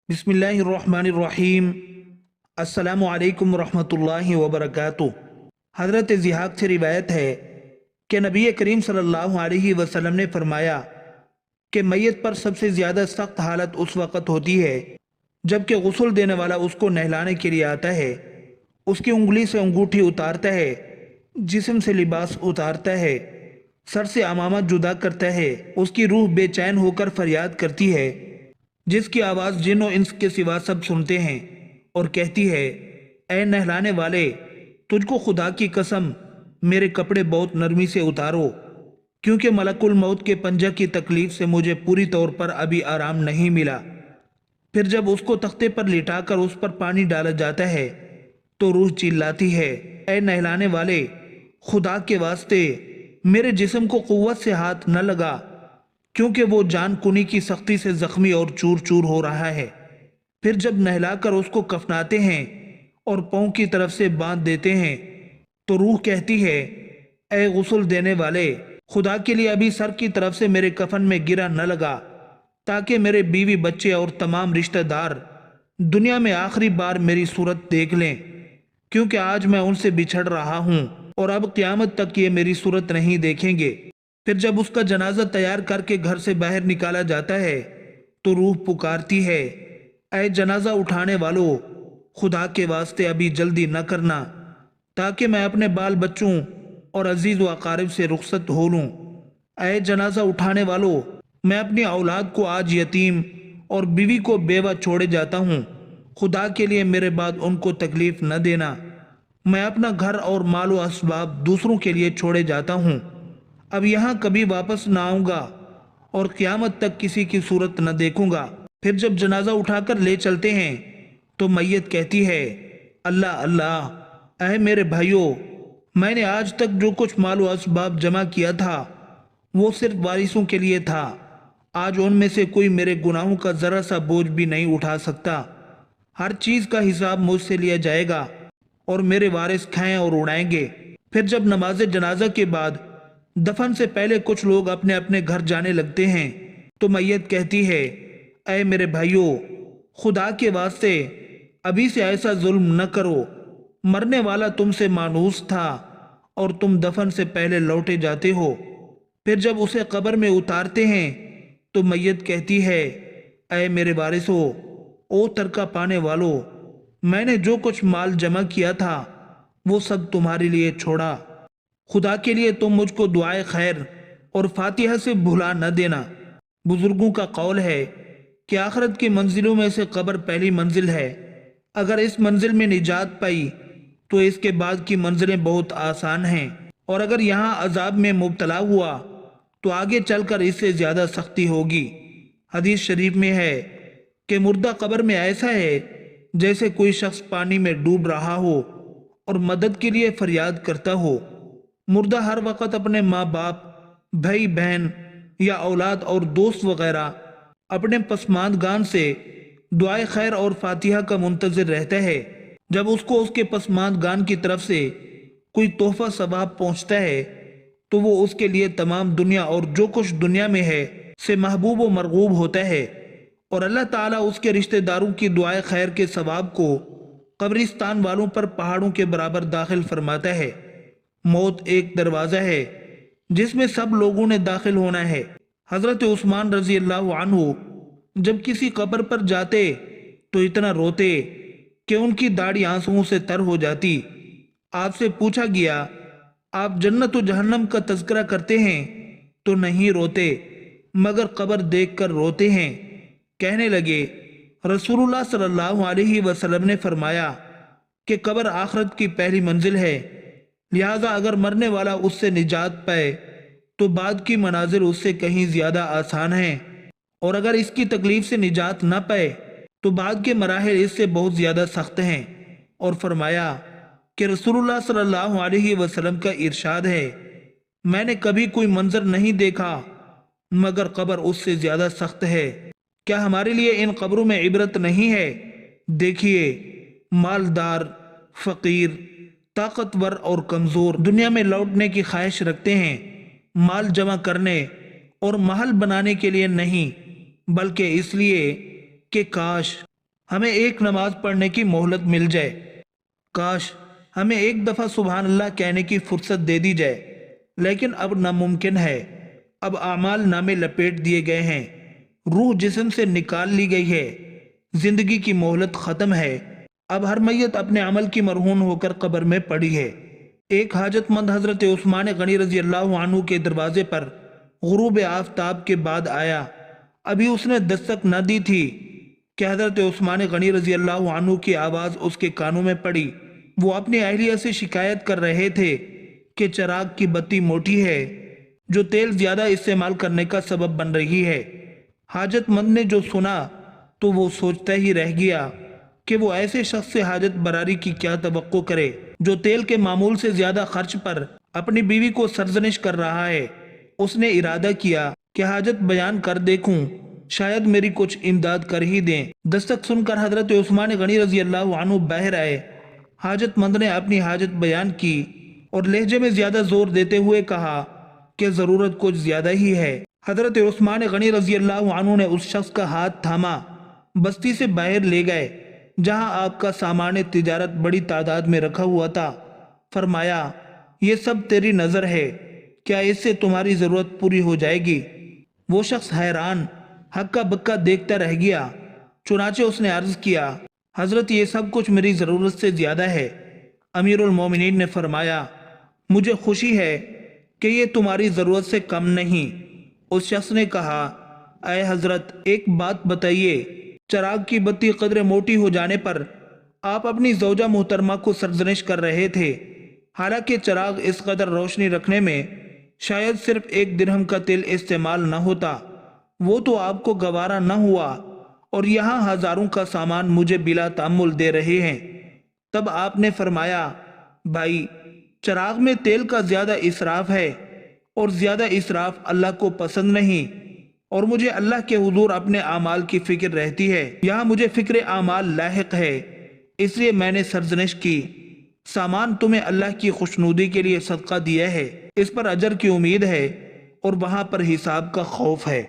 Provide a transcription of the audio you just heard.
بسم اللہ الرحمن الرحیم۔ السلام علیکم ورحمۃ اللہ وبرکاتہ۔ حضرت ضحاک سے روایت ہے کہ نبی کریم صلی اللہ علیہ وسلم نے فرمایا کہ میت پر سب سے زیادہ سخت حالت اس وقت ہوتی ہے جب کہ غسل دینے والا اس کو نہلانے کے لیے آتا ہے، اس کی انگلی سے انگوٹھی اتارتا ہے، جسم سے لباس اتارتا ہے، سر سے عمامہ جدا کرتا ہے، اس کی روح بے چین ہو کر فریاد کرتی ہے جس کی آواز جن و انس کے سوا سب سنتے ہیں، اور کہتی ہے اے نہلانے والے، تجھ کو خدا کی قسم میرے کپڑے بہت نرمی سے اتارو، کیونکہ ملک الموت کے پنجہ کی تکلیف سے مجھے پوری طور پر ابھی آرام نہیں ملا۔ پھر جب اس کو تختے پر لٹا کر اس پر پانی ڈالا جاتا ہے تو روح چلاتی ہے اے نہلانے والے، خدا کے واسطے میرے جسم کو قوت سے ہاتھ نہ لگا، کیونکہ وہ جان کنی کی سختی سے زخمی اور چور چور ہو رہا ہے۔ پھر جب نہلا کر اس کو کفناتے ہیں اور پاؤں کی طرف سے باندھ دیتے ہیں تو روح کہتی ہے اے غسل دینے والے، خدا کے لیے ابھی سر کی طرف سے میرے کفن میں گرا نہ لگا، تاکہ میرے بیوی بچے اور تمام رشتہ دار دنیا میں آخری بار میری صورت دیکھ لیں، کیونکہ آج میں ان سے بچھڑ رہا ہوں اور اب قیامت تک یہ میری صورت نہیں دیکھیں گے۔ پھر جب اس کا جنازہ تیار کر کے گھر سے باہر نکالا جاتا ہے تو روح پکارتی ہے اے جنازہ اٹھانے والو، خدا کے واسطے ابھی جلدی نہ کرنا، تاکہ میں اپنے بال بچوں اور عزیز و اقارب سے رخصت ہو لوں۔ اے جنازہ اٹھانے والو، میں اپنی اولاد کو آج یتیم اور بیوی کو بیوہ چھوڑے جاتا ہوں، خدا کے لیے میرے بعد ان کو تکلیف نہ دینا۔ میں اپنا گھر اور مال و اسباب دوسروں کے لیے چھوڑے جاتا ہوں، اب یہاں کبھی واپس نہ آؤں گا اور قیامت تک کسی کی صورت نہ دیکھوں گا۔ پھر جب جنازہ اٹھا کر لے چلتے ہیں تو میت کہتی ہے اللہ اللہ، اے میرے بھائیوں، میں نے آج تک جو کچھ مال و اسباب جمع کیا تھا وہ صرف وارثوں کے لیے تھا، آج ان میں سے کوئی میرے گناہوں کا ذرا سا بوجھ بھی نہیں اٹھا سکتا، ہر چیز کا حساب مجھ سے لیا جائے گا اور میرے وارث کھائیں اور اڑائیں گے۔ پھر جب نماز جنازہ کے بعد دفن سے پہلے کچھ لوگ اپنے اپنے گھر جانے لگتے ہیں تو میت کہتی ہے اے میرے بھائیوں، خدا کے واسطے ابھی سے ایسا ظلم نہ کرو، مرنے والا تم سے مانوس تھا اور تم دفن سے پہلے لوٹے جاتے ہو۔ پھر جب اسے قبر میں اتارتے ہیں تو میت کہتی ہے اے میرے وارثو، او ترکہ پانے والو، میں نے جو کچھ مال جمع کیا تھا وہ سب تمہارے لیے چھوڑا، خدا کے لیے تم مجھ کو دعائے خیر اور فاتحہ سے بھلا نہ دینا۔ بزرگوں کا قول ہے کہ آخرت کی منزلوں میں سے قبر پہلی منزل ہے، اگر اس منزل میں نجات پائی تو اس کے بعد کی منزلیں بہت آسان ہیں، اور اگر یہاں عذاب میں مبتلا ہوا تو آگے چل کر اس سے زیادہ سختی ہوگی۔ حدیث شریف میں ہے کہ مردہ قبر میں ایسا ہے جیسے کوئی شخص پانی میں ڈوب رہا ہو اور مدد کے لیے فریاد کرتا ہو۔ مردہ ہر وقت اپنے ماں باپ، بھائی بہن یا اولاد اور دوست وغیرہ اپنے پسماندگان سے دعائے خیر اور فاتحہ کا منتظر رہتا ہے۔ جب اس کو اس کے پسماندگان کی طرف سے کوئی تحفہ ثواب پہنچتا ہے تو وہ اس کے لیے تمام دنیا اور جو کچھ دنیا میں ہے سے محبوب و مرغوب ہوتا ہے، اور اللہ تعالیٰ اس کے رشتہ داروں کی دعائے خیر کے ثواب کو قبرستان والوں پر پہاڑوں کے برابر داخل فرماتا ہے۔ موت ایک دروازہ ہے جس میں سب لوگوں نے داخل ہونا ہے۔ حضرت عثمان رضی اللہ عنہ جب کسی قبر پر جاتے تو اتنا روتے کہ ان کی داڑھی آنسوؤں سے تر ہو جاتی۔ آپ سے پوچھا گیا آپ جنت و جہنم کا تذکرہ کرتے ہیں تو نہیں روتے مگر قبر دیکھ کر روتے ہیں؟ کہنے لگے رسول اللہ صلی اللہ علیہ وسلم نے فرمایا کہ قبر آخرت کی پہلی منزل ہے، لہذا اگر مرنے والا اس سے نجات پائے تو بعد کی منازل اس سے کہیں زیادہ آسان ہیں، اور اگر اس کی تکلیف سے نجات نہ پائے تو بعد کے مراحل اس سے بہت زیادہ سخت ہیں۔ اور فرمایا کہ رسول اللہ صلی اللہ علیہ وسلم کا ارشاد ہے میں نے کبھی کوئی منظر نہیں دیکھا مگر قبر اس سے زیادہ سخت ہے۔ کیا ہمارے لیے ان قبروں میں عبرت نہیں ہے؟ دیکھیے، مالدار، فقیر، طاقتور اور کمزور دنیا میں لوٹنے کی خواہش رکھتے ہیں، مال جمع کرنے اور محل بنانے کے لیے نہیں، بلکہ اس لیے کہ کاش ہمیں ایک نماز پڑھنے کی مہلت مل جائے، کاش ہمیں ایک دفعہ سبحان اللہ کہنے کی فرصت دے دی جائے، لیکن اب ناممکن ہے۔ اب اعمال نامے لپیٹ دیے گئے ہیں، روح جسم سے نکال لی گئی ہے، زندگی کی مہلت ختم ہے۔ اب ہر میت اپنے عمل کی مرہون ہو کر قبر میں پڑی ہے۔ ایک حاجت مند حضرت عثمان غنی رضی اللہ عنہ کے دروازے پر غروب آفتاب کے بعد آیا۔ ابھی اس نے دستک نہ دی تھی کہ حضرت عثمان غنی رضی اللہ عنہ کی آواز اس کے کانوں میں پڑی۔ وہ اپنی اہلیہ سے شکایت کر رہے تھے کہ چراغ کی بتی موٹی ہے، جو تیل زیادہ استعمال کرنے کا سبب بن رہی ہے۔ حاجت مند نے جو سنا تو وہ سوچتا ہی رہ گیا کہ وہ ایسے شخص سے حاجت براری کی کیا توقع کرے جو تیل کے معمول سے زیادہ خرچ پر اپنی بیوی کو سرزنش کر رہا ہے۔ اس نے ارادہ کیا کہ حاجت بیان کر دیکھوں، شاید میری کچھ امداد کر ہی دیں۔ دستک سن کر حضرت عثمان غنی رضی اللہ عنہ باہر آئے۔ حاجت مند نے اپنی حاجت بیان کی اور لہجے میں زیادہ زور دیتے ہوئے کہا کہ ضرورت کچھ زیادہ ہی ہے۔ حضرت عثمان غنی رضی اللہ عنہ نے اس شخص کا ہاتھ تھاما، بستی سے باہر لے گئے جہاں آپ کا سامان تجارت بڑی تعداد میں رکھا ہوا تھا۔ فرمایا، یہ سب تیری نظر ہے، کیا اس سے تمہاری ضرورت پوری ہو جائے گی؟ وہ شخص حیران ہکا بکا دیکھتا رہ گیا۔ چنانچہ اس نے عرض کیا، حضرت یہ سب کچھ میری ضرورت سے زیادہ ہے۔ امیر المومنین نے فرمایا، مجھے خوشی ہے کہ یہ تمہاری ضرورت سے کم نہیں۔ اس شخص نے کہا، اے حضرت ایک بات بتائیے، چراغ کی بتی قدر موٹی ہو جانے پر آپ اپنی زوجہ محترمہ کو سرزنش کر رہے تھے، حالانکہ چراغ اس قدر روشنی رکھنے میں شاید صرف 1 درہم کا تیل استعمال نہ ہوتا، وہ تو آپ کو گوارا نہ ہوا، اور یہاں ہزاروں کا سامان مجھے بلا تأمل دے رہے ہیں۔ تب آپ نے فرمایا، بھائی چراغ میں تیل کا زیادہ اسراف ہے، اور زیادہ اسراف اللہ کو پسند نہیں، اور مجھے اللہ کے حضور اپنے اعمال کی فکر رہتی ہے، یہاں مجھے فکر اعمال لاحق ہے، اس لیے میں نے سرزنش کی۔ سامان تمہیں اللہ کی خوشنودی کے لیے صدقہ دیا ہے، اس پر اجر کی امید ہے اور وہاں پر حساب کا خوف ہے۔